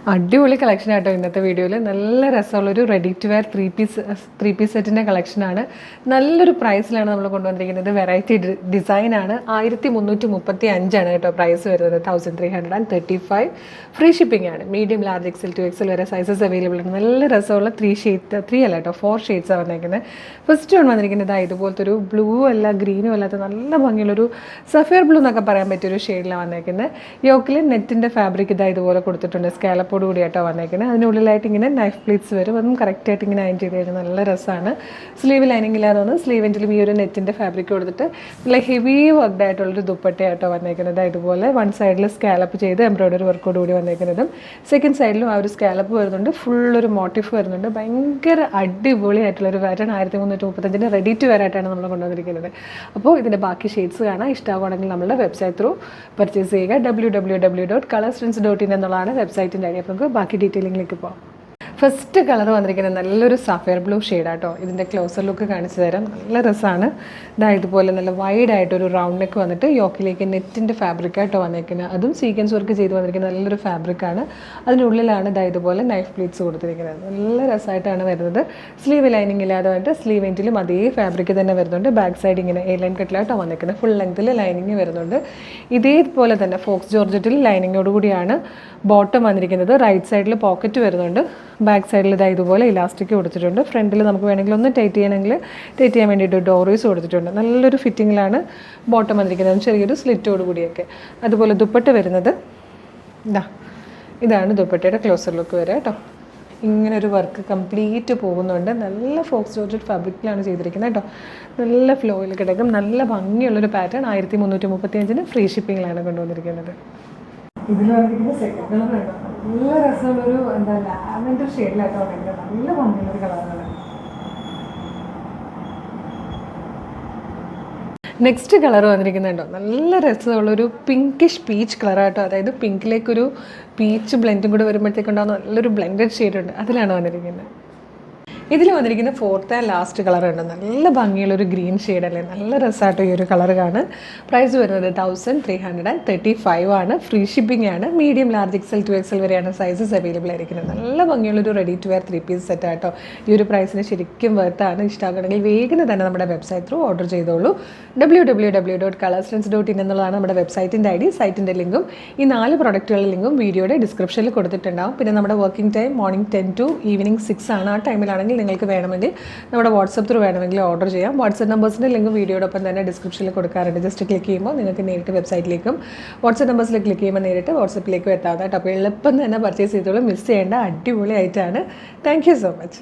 അടിപൊളി കളക്ഷൻ ആട്ടോ ഇന്നത്തെ വീഡിയോയിൽ. നല്ല രസമുള്ളൊരു ready to wear three piece സെറ്റിൻ്റെ കളക്ഷനാണ്. നല്ലൊരു പ്രൈസിലാണ് നമ്മൾ കൊണ്ടുവന്നിരിക്കുന്നത്. വെറൈറ്റി ഡിസൈനാണ്. 1335 കേട്ടോ പ്രൈസ് വരുന്നത്. 1335. ഫ്രീ ഷിപ്പിംഗ് ആണ്. മീഡിയം, ലാർജ്, എക്സൽ, 2XL വരെ സൈസസ് അവൈലബിൾ ആണ്. നല്ല രസമുള്ള 4 ഷെയ്ഡ്സാണ് വന്നിരിക്കുന്നത്. ഫസ്റ്റ് വൺ വന്നിരിക്കുന്നത് ഇതുപോലത്തെ ഒരു ബ്ലൂ അല്ല ഗ്രീനും അല്ലാത്ത നല്ല ഭംഗിയുള്ളൊരു സഫയർ ബ്ലൂ എന്നൊക്കെ പറയാൻ പറ്റിയൊരു ഷെയ്ഡിലാണ് വന്നിരിക്കുന്നത്. യോക്കിൽ നെറ്റിൻ്റെ ഫാബ്രിക് ഇതുപോലെ കൊടുത്തിട്ടുണ്ട്. സ്കാലപ്പോട് കൂടിയായിട്ടോ വന്നേക്കുന്നത്. അതിനുള്ളിലായിട്ട് ഇങ്ങനെ നൈഫ് പ്ലീറ്റ്സ് വരും. അതും കറക്റ്റായിട്ട് ഇങ്ങനെ അയൺ ചെയ്ത് കഴിഞ്ഞാൽ നല്ല രസമാണ്. സ്ലീവ് ലൈനിങ് ഇല്ലാതെ വന്ന് സ്ലീവ് എൻഡിലും ഈ ഒരു നെറ്റിൻ്റെ ഫാബ്രിക് കൊടുത്തിട്ട് നല്ല ഹെവി വർക്ക്ഡ് ആയിട്ടുള്ളൊരു ദുപ്പട്ടയായിട്ടോ വന്നേക്കുന്നത്. ഇതുപോലെ വൺ സൈഡിൽ സ്കാലപ്പ് ചെയ്ത് എംബ്രോയ്ഡറി വർക്കോട് കൂടി വന്നേക്കുന്നതും സെക്കൻഡ് സൈഡിലും ആ ഒരു സ്കാലപ്പ് വരുന്നുണ്ട്. ഫുള്ളൊരു മോട്ടീഫ് വരുന്നുണ്ട്. ഭയങ്കര അടിപൊളിയായിട്ടുള്ളൊരു പാറ്റേൺ. 1335 റെഡി ടു വെയർ ആയിട്ടാണ് നമ്മൾ കൊണ്ടുവന്നിരിക്കുന്നത്. അപ്പോൾ ഇതിൻ്റെ ബാക്കി ഷെയ്ഡ്സ് കാണാം. ഇഷ്ടമാണെങ്കിൽ നമ്മളുടെ വെബ്സൈറ്റ് ത്രൂ പർച്ചേസ് ചെയ്യുക. www.colorstrends.in എന്നുള്ളതാണ് വെബ്സൈറ്റിൻ്റെ ഐഡിയ. അപ്പോൾ നമുക്ക് ബാക്കി ഡീറ്റെയിലിങ്ങിലേക്ക് പോകാം. ഫസ്റ്റ് കളർ വന്നിരിക്കുന്നത് നല്ലൊരു സഫയർ ബ്ലൂ ഷെയ്ഡാട്ടോ. ഇതിൻ്റെ ക്ലോസർ ലുക്ക് കാണിച്ചു തരാം. നല്ല രസമാണ്. ഇതുപോലെ നല്ല വൈഡായിട്ടൊരു റൗണ്ട് നെക്ക് വന്നിട്ട് യോക്കിലേക്ക് നെറ്റിൻ്റെ ഫാബ്രിക്കായിട്ടോ വന്നിരിക്കുന്നത്. അതും സീക്വൻസ് വർക്ക് ചെയ്ത് വന്നിരിക്കുന്നത് നല്ലൊരു ഫാബ്രിക്കാണ്. അതിനുള്ളിലാണ് ഇതുപോലെ നൈഫ് പ്ലീറ്റ്സ് കൊടുത്തിരിക്കുന്നത്. നല്ല രസമായിട്ടാണ് വരുന്നത്. സ്ലീവ് ലൈനിങ് ഇല്ലാതെ വന്നിട്ട് സ്ലീവ് എൻഡിലും അതേ ഫാബ്രിക് തന്നെ വരുന്നുണ്ട്. ബാക്ക് സൈഡ് ഇങ്ങനെ എ ലൈൻ കട്ടിലായിട്ടോ വന്നിരിക്കുന്നത്. ഫുൾ ലെങ്ത്തിൽ ലൈനിങ് വരുന്നുണ്ട്. ഇതേപോലെ തന്നെ ഫോക്സ് ജോർജറ്റിൽ ലൈനിങ്ങോട് കൂടിയാണ് ബോട്ടം വന്നിരിക്കുന്നത്. റൈറ്റ് സൈഡിൽ പോക്കറ്റ് വരുന്നുണ്ട്. ബാക്ക് സൈഡിൽ ഇതുപോലെ ഇലാസ്റ്റിക് കൊടുത്തിട്ടുണ്ട്. ഫ്രണ്ടിൽ നമുക്ക് വേണമെങ്കിൽ ഒന്ന് ടൈറ്റ് ചെയ്യാൻ വേണ്ടിയിട്ട് ഡോറീസ് കൊടുത്തിട്ടുണ്ട്. നല്ലൊരു ഫിറ്റിങ്ങിലാണ് ബോട്ടം വന്നിരിക്കുന്നത്. ചെറിയൊരു സ്ലിറ്റോട് കൂടിയൊക്കെ. അതുപോലെ ദുപ്പട്ട വരുന്നത് ഇതാണ് ദുപ്പട്ടയുടെ ക്ലോസർ ലുക്ക് വരെ കേട്ടോ. ഇങ്ങനൊരു വർക്ക് കംപ്ലീറ്റ് പോകുന്നുണ്ട്. നല്ല ഫോക്സ് ജോർജറ്റ് ഫാബ്രിക്കിലാണ് ചെയ്തിരിക്കുന്നത് കേട്ടോ. നല്ല ഫ്ലോയിൽ കിടക്കും. നല്ല ഭംഗിയുള്ളൊരു പാറ്റേൺ. 1335 ഫ്രീ ഷിപ്പിങ്ങിലാണ് കൊണ്ടുവന്നിരിക്കുന്നത്. ഇതിൽ വന്നിരിക്കുന്ന സെക്കൻഡ് കളർ കേട്ടോ. നല്ല രസമുള്ളൊരു ലാവൻഡർ ഷെയ്ഡിലായിട്ടോ വന്നിരിക്കുന്നത്. നല്ല ഭംഗിയുള്ളൊരു കളറാണ്. നെക്സ്റ്റ് കളർ വന്നിരിക്കുന്നുണ്ടോ. നല്ല രസമുള്ളൊരു പിങ്കിഷ് പീച്ച് കളറായിട്ടോ. അതായത് പിങ്കിലേക്കൊരു പീച്ച് ബ്ലെൻഡും കൂടെ വരുമ്പോഴത്തേക്കുണ്ടാകുന്ന നല്ലൊരു ബ്ലെൻഡഡ് ഷെയ്ഡുണ്ട്. അതിലാണ് വന്നിരിക്കുന്നത്. ഇതിൽ വന്നിരിക്കുന്ന ഫോർത്ത് ആൻഡ് ലാസ്റ്റ് കളർ ഉണ്ട്. നല്ല ഭംഗിയുള്ളൊരു ഗ്രീൻ ഷെയ്ഡല്ലേ. നല്ല രസമായിട്ട് ഈ ഒരു കളർ കാണാൻ. പ്രൈസ് വരുന്നത് 1335 ആണ്. ഫ്രീ ഷിപ്പിംഗ് ആണ്. മീഡിയം, ലാർജ്, എക്സൽ, 2XL വരെയാണ് സൈസസ് അവൈലബിൾ ആയിരിക്കുന്നത്. നല്ല ഭംഗിയുള്ളൊരു ready to wear 3 piece set ആട്ടോ. ഈ ഒരു പ്രൈസിന് ശരിക്കും വർത്താണ്. ഇഷ്ടമാകണമെങ്കിൽ വേഗം തന്നെ നമ്മുടെ വെബ്സൈറ്റ് ത്രൂ ഓർഡർ ചെയ്തോളൂ. www.colorstrends.in എന്നുള്ളതാണ് നമ്മുടെ വെബ്സൈറ്റിൻ്റെ ഐഡി. സൈറ്റിൻ്റെ ലിങ്കും ഈ 4 പ്രൊഡക്റ്റുകളുടെ ലിങ്കും വീഡിയോയുടെ ഡിസ്ക്രിപ്ഷനിൽ കൊടുത്തിട്ടുണ്ടാവും. പിന്നെ നമ്മുടെ working time morning 10 to evening 6 ആണ്. ആ ടൈമിലാണെങ്കിൽ നിങ്ങൾക്ക് വേണമെങ്കിൽ നമ്മുടെ വാട്സപ്പ് ത്രൂ വേണമെങ്കിൽ ഓർഡർ ചെയ്യാം. വാട്സപ്പ് നമ്പേഴ്സിൻ്റെ ലിങ്ക് വീഡിയോടൊപ്പം തന്നെ ഡിസ്ക്രിപ്ഷനിൽ കൊടുക്കാറുണ്ട്. ജസ്റ്റ് ക്ലിക്ക് ചെയ്യുമ്പോൾ നിങ്ങൾക്ക് നേരിട്ട് വെബ്സൈറ്റിലേക്കും വാട്സപ്പ് നമ്പേഴ്സിൽ ക്ലിക്ക് ചെയ്യുമ്പോൾ നേരിട്ട് വാട്സപ്പിലേക്കും എത്താവുന്നതായിട്ട്. അപ്പോൾ എളുപ്പം തന്നെ പർച്ചേസ് ചെയ്തോളൂ. മിസ് ചെയ്യേണ്ട അടിപൊളിയായിട്ടാണ്. Thank you so much.